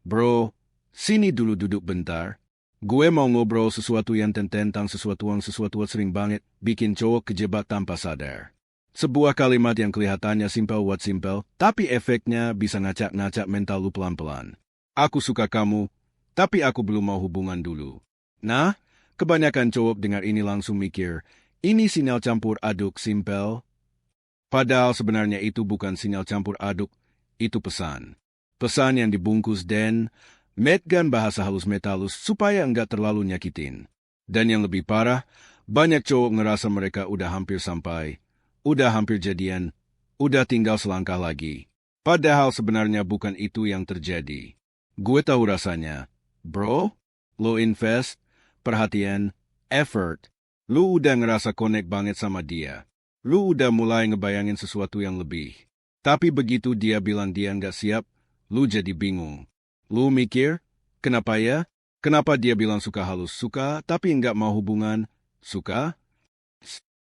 Bro, sini dulu duduk bentar. Gue mau ngobrol sesuatu yang tentang sesuatu yang sering banget bikin cowok kejebak tanpa sadar. Sebuah kalimat yang kelihatannya simple, tapi efeknya bisa ngacak-ngacak mental lu pelan-pelan. Aku suka kamu, tapi aku belum mau hubungan dulu. Nah, kebanyakan cowok dengar ini langsung mikir, ini sinyal campur aduk simple. Padahal sebenarnya itu bukan sinyal campur aduk, itu pesan. Pesan yang dibungkus dan metgan bahasa halus metalus supaya enggak terlalu nyakitin. Dan yang lebih parah, banyak cowok ngerasa mereka udah hampir sampai, udah hampir jadian, udah tinggal selangkah lagi. Padahal sebenarnya bukan itu yang terjadi. Gue tahu rasanya. Bro, lo invest, perhatian, effort. Lu udah ngerasa connect banget sama dia. Lu udah mulai ngebayangin sesuatu yang lebih. Tapi begitu dia bilang dia nggak siap, lu jadi bingung. Lu mikir, kenapa ya? Kenapa dia bilang suka halus suka, tapi nggak mau hubungan? Suka?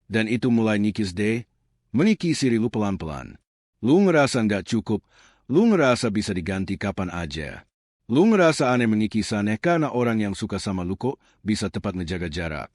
Dan itu mulai nikis deh. Mengikisi lu pelan-pelan. Lu ngerasa nggak cukup, lu ngerasa bisa diganti kapan aja. Lu ngerasa aneh mengikisannya karena orang yang suka sama lu kok bisa tepat ngejaga jarak.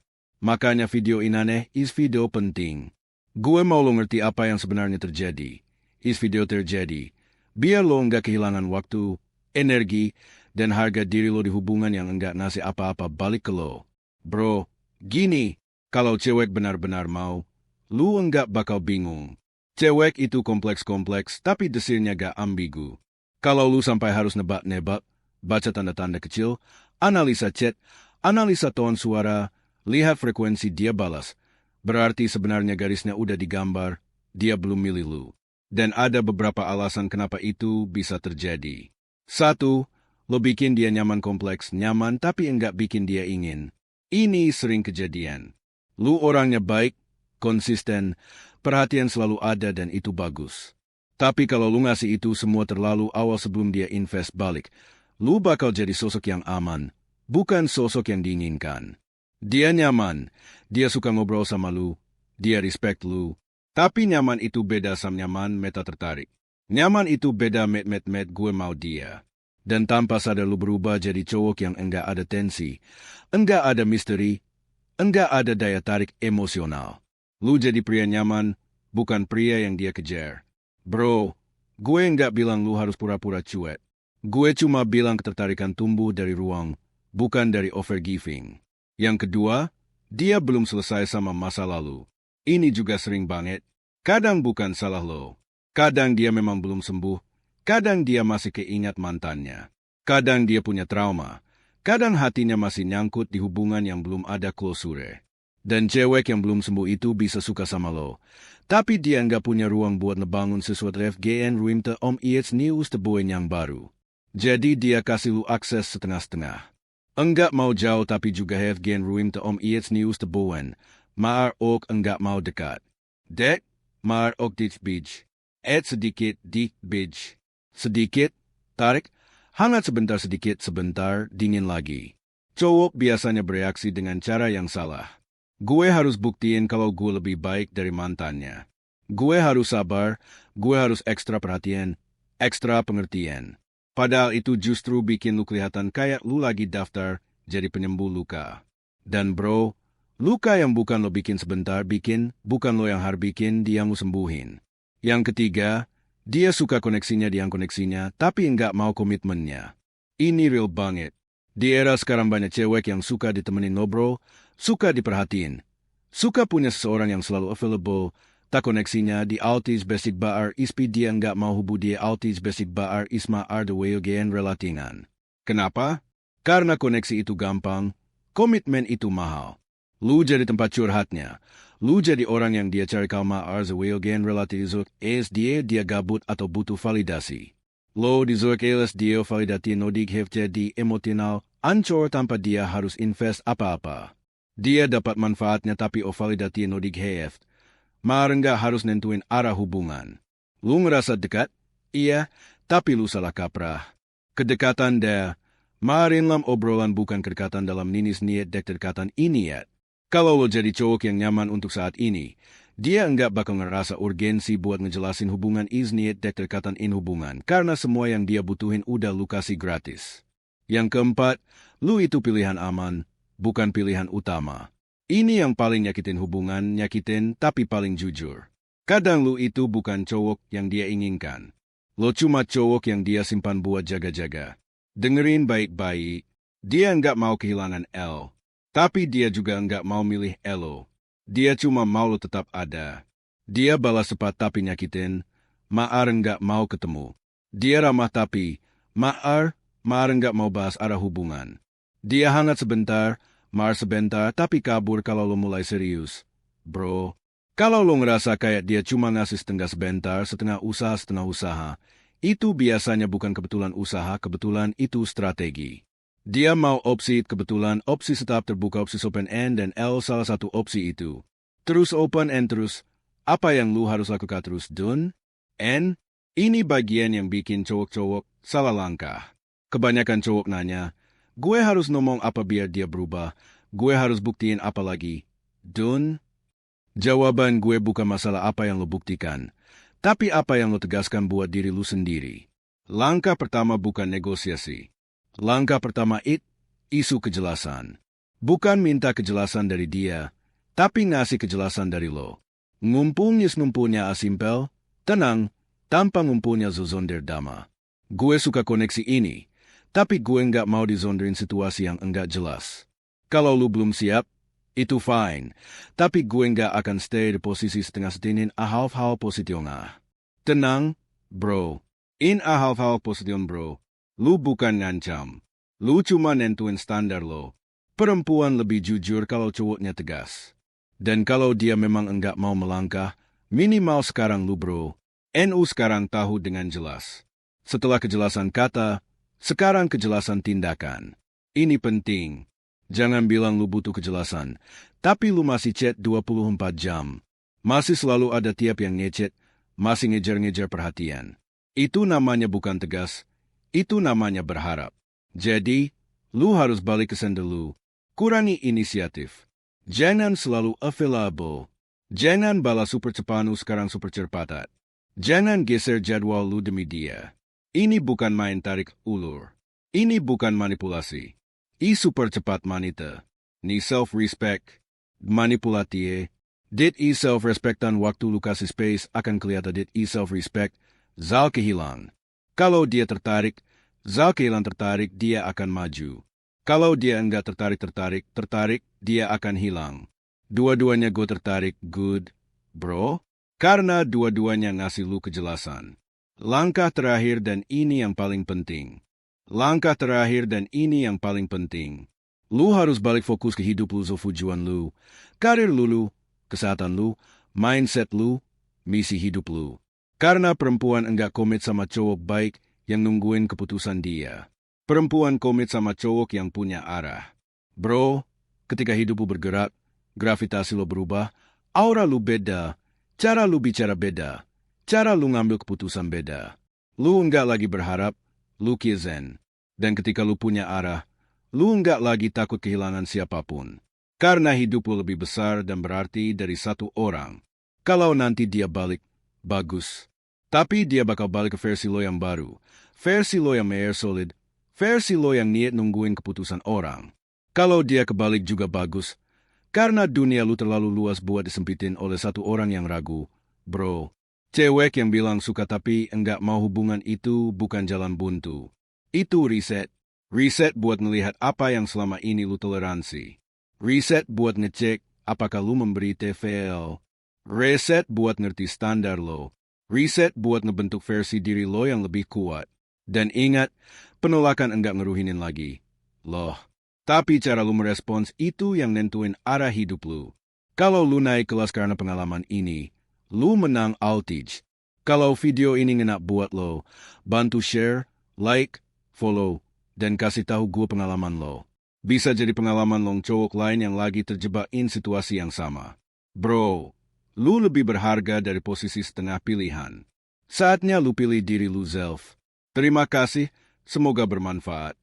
Makanya video inaneh is video penting. Gue mau lo ngerti apa yang sebenarnya terjadi. Is video terjadi. Biar lo nggak kehilangan waktu, energi, dan harga diri lo di hubungan yang enggak ngasih apa-apa balik ke lo. Bro, gini, kalau cewek benar-benar mau, lu enggak bakal bingung. Cewek itu kompleks-kompleks, tapi desirnya gak ambigu. Kalau lu sampai harus nebak-nebak, baca tanda-tanda kecil, analisa chat, analisa tone suara, lihat frekuensi dia balas, berarti sebenarnya garisnya udah digambar, dia belum milih lu. Dan ada beberapa alasan kenapa itu bisa terjadi. 1. Lo bikin dia nyaman kompleks, nyaman tapi enggak bikin dia ingin. Ini sering kejadian. Lu orangnya baik, konsisten, perhatian selalu ada dan itu bagus. Tapi kalau lu ngasih itu semua terlalu awal sebelum dia invest balik, lu bakal jadi sosok yang aman, bukan sosok yang diinginkan. Dia nyaman, dia suka ngobrol sama lu, dia respect lu. Tapi nyaman itu beda sama nyaman meta tertarik. Nyaman itu beda met gue mau dia. Dan tanpa sadar lu berubah jadi cowok yang enggak ada tensi, enggak ada misteri, enggak ada daya tarik emosional. Lu jadi pria nyaman, bukan pria yang dia kejar. Bro, gue enggak bilang lu harus pura-pura cuek. Gue cuma bilang ketertarikan tumbuh dari ruang, bukan dari overgiving. Yang kedua, dia belum selesai sama masa lalu. Ini juga sering banget. Kadang bukan salah lo. Kadang dia memang belum sembuh. Kadang dia masih keingat mantannya. Kadang dia punya trauma. Kadang hatinya masih nyangkut di hubungan yang belum ada klosure. Dan cewek yang belum sembuh itu bisa suka sama lo. Tapi dia nggak punya ruang buat ngebangun sesuatu FGN ruimte om iets news tebuin yang baru. Jadi dia kasih lu akses setengah-setengah. Enggak mau jauh tapi juga FGN ruimte om iets news tebuin. Maar ook enggak mau dekat. Dek, maar ook dit bij. Sedikit dit bij. Sedikit, tarik, hangat sebentar sedikit sebentar, dingin lagi. Cowok biasanya bereaksi dengan cara yang salah. Gue harus buktiin kalau gue lebih baik dari mantannya. Gue harus sabar, gue harus ekstra perhatian, ekstra pengertian. Padahal itu justru bikin lu kelihatan kayak lu lagi daftar jadi penyembuh luka. Dan bro, luka yang bukan lo bikin sebentar bikin, bukan lo yang harus bikin dia mau sembuhin. Yang ketiga, dia suka koneksinya tapi enggak mau komitmennya. Ini real banget. Di era sekarang banyak cewek yang suka ditemenin ngobrol, suka diperhatiin, suka punya seseorang yang selalu available, tak koneksinya di autis basic baar ispi dia enggak mau hubu dia autis basic baar isma arde weogen relatingan. Kenapa? Karena koneksi itu gampang, komitmen itu mahal. Lu jadi tempat curhatnya. Lu jadi orang yang dia cari kalma arze weogen relativizuk dia gabut atau butuh validasi. Lo dizurk eles dia validati nodig hefte di emosional, ancor tanpa dia harus invest apa-apa. Dia dapat manfaatnya tapi validati nodig heft. Maar enggak harus nentuin arah hubungan. Lu ngerasa dekat? Iya, tapi lu salah kaprah. Kedekatan marin lam obrolan bukan kedekatan dalam ninis niat dek kedekatan iniat. Kalau lo jadi cowok yang nyaman untuk saat ini, Dia enggak bakal ngerasa urgensi buat ngejelasin hubungan isniat dekatan in hubungan karena semua yang dia butuhin udah lu kasih gratis. Yang keempat, lu itu pilihan aman, bukan pilihan utama. Ini yang paling nyakitin hubungan, nyakitin tapi paling jujur. Kadang lu itu bukan cowok yang dia inginkan. Lo cuma cowok yang dia simpan buat jaga-jaga. Dengerin baik-baik, dia enggak mau kehilangan L. Tapi dia juga enggak mau milih Elo. Dia cuma mau lo tetap ada. Dia balas cepat tapi nyakitin. Maar enggak mau ketemu. Dia ramah tapi Maar enggak mau bahas arah hubungan. Dia hangat sebentar, Maar sebentar tapi kabur kalau lo mulai serius. Bro, kalau lo ngerasa kayak dia cuma ngasih setengah usaha, itu biasanya bukan kebetulan usaha, kebetulan itu strategi. Dia mau opsi kebetulan, opsi tetap terbuka, opsi open end, dan L salah satu opsi itu. Terus open end terus, apa yang lu harus lakukan terus dun? N, ini bagian yang bikin cowok-cowok salah langkah. Kebanyakan cowok nanya, gue harus ngomong apa biar dia berubah, gue harus buktiin apa lagi? Dun? Jawaban gue bukan masalah apa yang lo buktikan, tapi apa yang lo tegaskan buat diri lu sendiri. Langkah pertama bukan negosiasi. Langkah pertama isu kejelasan. Bukan minta kejelasan dari dia, tapi ngasih kejelasan dari lo. Ngumpulnya asimpel, tenang, tanpa ngumpulnya zozonder dama. Gue suka koneksi ini, tapi gue nggak mau dizonderin situasi yang enggak jelas. Kalau lu belum siap, itu fine, tapi gue nggak akan stay di posisi setengah setinin half position ah. Tenang, bro. In half position bro. Lu bukan ngancam. Lu cuma nentuin standar lo. Perempuan lebih jujur kalau cowoknya tegas. Dan kalau dia memang enggak mau melangkah, minimal sekarang lu bro. NU sekarang tahu dengan jelas. Setelah kejelasan kata, sekarang kejelasan tindakan. Ini penting. Jangan bilang lu butuh kejelasan, tapi lu masih chat 24 jam. Masih selalu ada tiap yang ngechat, masih ngejar-ngejar perhatian. Itu namanya bukan tegas. Itu namanya berharap. Jadi, lu harus balik ke sender lu. Kurangi inisiatif. Jangan selalu available. Jangan balas super cepanu sekarang super cepatat. Jangan geser jadwal lu demi dia. Ini bukan main tarik ulur. Ini bukan manipulasi. Super cepat manita. Ni self-respect. Manipulatie. Dit self-respectan waktu lu kasih space akan kelihatan dit self-respect. Zal kehilang. Kalau dia tertarik, Zal kehilang tertarik, dia akan maju. Kalau dia enggak tertarik, dia akan hilang. Dua-duanya gue tertarik, good, bro. Karena dua-duanya ngasih lu kejelasan. Langkah terakhir dan ini yang paling penting. Lu harus balik fokus ke hidup lu, tujuan lu, karir lu, kesehatan lu, mindset lu, misi hidup lu. Karena perempuan enggak komit sama cowok baik yang nungguin keputusan dia. Perempuan komit sama cowok yang punya arah. Bro, ketika hidup lu bergerak, gravitasi lu berubah, aura lu beda, cara lu bicara beda, cara lu ngambil keputusan beda. Lu enggak lagi berharap, lu kizen. Dan ketika lu punya arah, lu enggak lagi takut kehilangan siapapun. Karena hidup lu lebih besar dan berarti dari satu orang. Kalau nanti dia balik, bagus. Tapi dia bakal balik ke versi lo yang baru. Versi lo yang mer solid. Versi lo yang niat nungguin keputusan orang. Kalau dia kebalik juga bagus. Karena dunia lu terlalu luas buat disempitin oleh satu orang yang ragu. Bro, cewek yang bilang suka tapi enggak mau hubungan itu bukan jalan buntu. Itu riset. Riset buat melihat apa yang selama ini lu toleransi. Riset buat ngecek apakah lu memberi TVL. Reset buat ngerti standar lo. Reset buat ngebentuk versi diri lo yang lebih kuat. Dan ingat, penolakan enggak ngeruhinin lagi. Loh. Tapi cara lu merespons itu yang nentuin arah hidup lu. Kalau lu naik kelas karena pengalaman ini, lu menang outage. Kalau video ini ngena buat lo, bantu share, like, follow, dan kasih tahu gue pengalaman lo. Bisa jadi pengalaman long cowok lain yang lagi terjebak in situasi yang sama. Bro, lu lebih berharga dari posisi setengah pilihan. Saatnya lu pilih diri lu self. Terima kasih, semoga bermanfaat.